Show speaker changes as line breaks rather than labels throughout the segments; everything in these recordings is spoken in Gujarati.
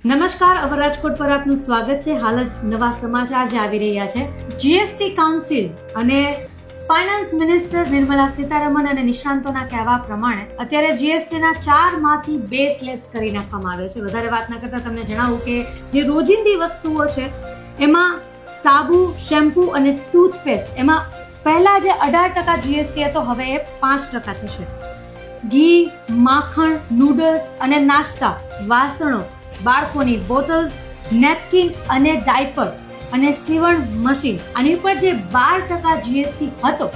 નમસ્કાર, અવર રાજકોટ પર આપનું સ્વાગત છે. હાલ જ નવા સમાચાર જે આવી રહ્યા છે. જીએસટી કાઉન્સિલ અને ફાઇનાન્સ મિનિસ્ટર નિર્મલા સીતારમણ અને નિષ્ણાંતોના કહેવા પ્રમાણે અત્યારે જીએસટીના 4 માંથી 2 સ્લેબ્સ કરી નાખવામાં આવે છે. વધારે વાત ન કરતા તમને જણાવું કે જે રોજિંદી વસ્તુઓ છે એમાં સાબુ, શેમ્પુ અને ટૂથપેસ્ટ એમાં પહેલા જે 18% જીએસટી હતો હવે એ 5% થશે. ઘી, માખણ, નૂડલ્સ અને નાસ્તા, વાસણો, બાળકોની બોટલ્સ, નેપકિન અને ડાયપર અને સીવણ મશીન આની ઉપર જે 12% જીએસટી હતો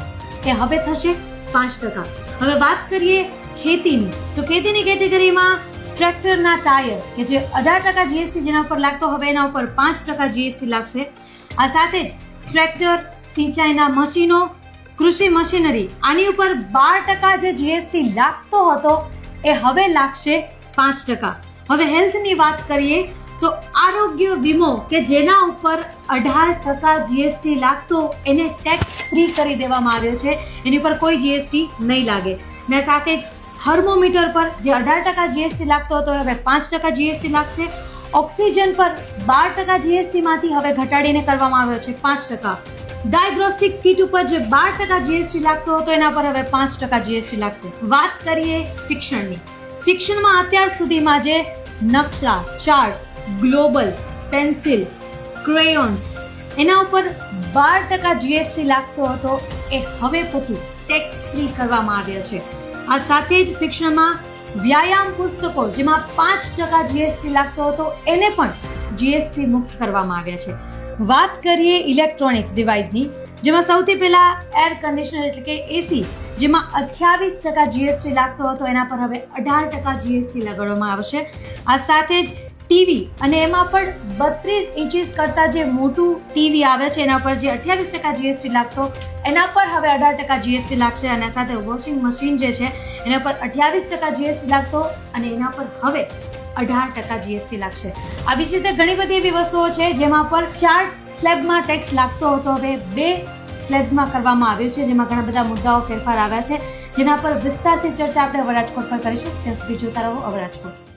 એ હવે થશે 5%. હવે વાત કરીએ ખેતીની, તો ખેતીની કેટેગરીમાં ટ્રેક્ટરના ટાયર કે જે 18% જીએસટી જેના ઉપર લાગતો હવે એના ઉપર 5% જીએસટી લાગશે. આ સાથે જ ટ્રેક્ટર, સિંચાઈના મશીનો, કૃષિ મશીનરી આની ઉપર 12% જે જીએસટી લાગતો હતો એ હવે લાગશે 5%. હવે હેલ્થની વાત કરીએ તો આરોગ્ય વીમો કે જેના ઉપર 18% જીએસટી લાગતો એને ટેક્સ ફ્રી કરી દેવામાં આવ્યો છે. એની ઉપર કોઈ જીએસટી નહીં લાગે. ને સાથે જ થર્મોમીટર પર જે 18% જીએસટી લાગતો હતો હવે 5% જીએસટી લાગશે. ઓક્સિજન પર 12% જીએસટીમાંથી હવે ઘટાડીને કરવામાં આવ્યો છે 5%. ડાયગ્નોસ્ટિક કિટ ઉપર જે 12% જીએસટી લાગતો હતો એના પર હવે 5% જીએસટી લાગશે. વાત કરીએ શિક્ષણની. શિક્ષણમાં અત્યાર સુધીમાં જે નકશા, ચાર્ટ, ગ્લોબલ, પેન્સિલ, ક્રેયોન્સ એના ઉપર 12% જીએસટી લાગતો હતો એ હવે પછી ટેક્સ ફ્રી કરવામાં આવ્યા છે. આ સાથે જ શિક્ષણમાં વ્યાયામ પુસ્તકો જેમાં 5% જીએસટી લાગતો હતો એને પણ જીએસટી મુક્ત કરવામાં આવ્યા છે. વાત કરીએ ઇલેક્ટ્રોનિક્સ ડિવાઇસની, જેમાં સૌથી પહેલા એર કન્ડિશનર એટલે કે એસી જેમાં 28% જીએસટી લાગતો હતો એના પર હવે 18% જીએસટી લગાડવામાં આવશે. આ સાથે જ ટીવી અને એમાં પણ 32 ઇંચીસ કરતાં જે મોટું ટીવી આવે છે એના પર જે 28% જીએસટી લાગતો એના પર હવે 18% જીએસટી લાગશે. અને સાથે વોશિંગ મશીન જે છે એના પર 28% જીએસટી લાગતો અને એના પર હવે 18% જીએસટી લાગશે. આવી જ રીતે ઘણી બધી એવી વસ્તુઓ છે જેમાં પર 4 સ્લેબમાં ટેક્સ લાગતો હતો હવે 2 સ્લેબ્સમાં કરવામાં આવ્યું છે, જેમાં ઘણા બધા મુદ્દાઓ ફેરફાર આવ્યા છે જેના પર વિસ્તારથી ચર્ચા આપણે અવર રાજકોટ પર કરીશું. ત્યાં સુધી જોતા રહો અવર રાજકોટ.